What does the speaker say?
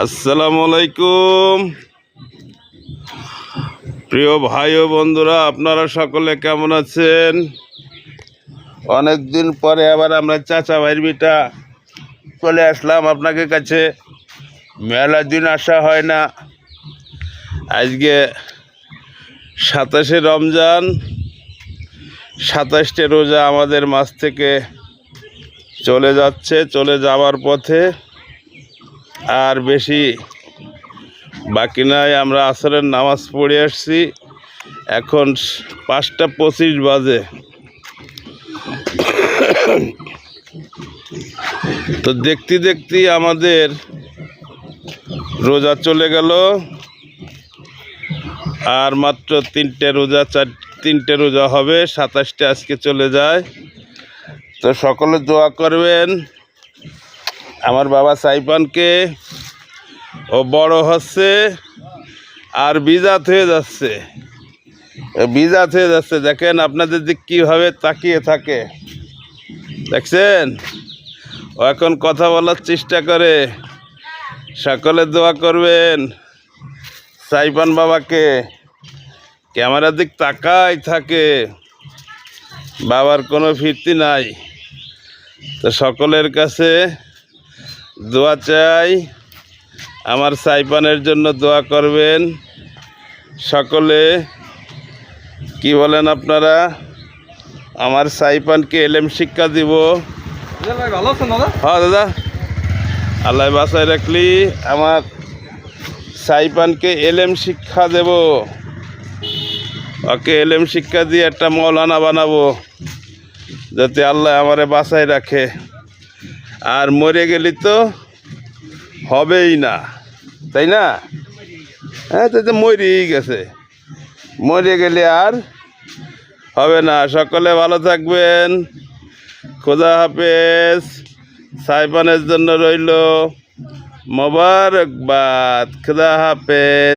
আসসালামু আলাইকুম প্রিয় ভাই ও বন্ধুরা, আপনারা সকলে কেমন আছেন? অনেক দিন পরে আবার আমরা চাচা ভাইয়ের বিটা চলে আসলাম আপনাদের কাছে। মেলা দিন আসা হয় না। আজকে 27শে রমজান, 27টে রোজা আমাদের মাঝ থেকে চলে যাচ্ছে, চলে যাওয়ার পথে। আর বেশি বাকি নাই। আমরা আসরের নামাজ পড়ে আসছি, এখন 5টা 25 বাজে। তো দেখতে দেখতে আমাদের রোজা চলে গেল। আর মাত্র 3টে রোজা হবে, 27টে আজকে চলে যায়। তো সকলে দোয়া করবেন আমার বাবা সাইপানকে। ও বড় হচ্ছে আর বিজাত হয়ে যাচ্ছে, দেখেন আপনাদের দিক কীভাবে তাকিয়ে থাকে, দেখছেন? ও এখন কথা বলার চেষ্টা করে। সকলে দোয়া করবেন সাইপান বাবাকে। ক্যামেরার দিক তাকাই থাকে, বাবার কোনো ফিরতি নাই। তো সকলের কাছে দোয়া চাই, আমার সাইপানের জন্য দোয়া করবেন সকলে। কি বলেন আপনারা? আমার সাইপানকে এলেম শিক্ষা দিব। হ্যাঁ দাদা, আল্লাহ বাসায় রাখলি। আমার সাইপানকে এলেম শিক্ষা দেব, ওকে এলেম শিক্ষা দিয়ে একটা মৌলানা বানাবো, যাতে আল্লাহ আমারে বাসায় রাখে। আর মরে গেলি তো হবেই না, তাই না? হ্যাঁ, তো মরেই গেছে, মরে গেলে আর হবে না। সকলে ভালো থাকবেন, খোদা হাফেজ। সাইপানের জন্য রইল মোবারকবাদ, খোদা হাফেজ।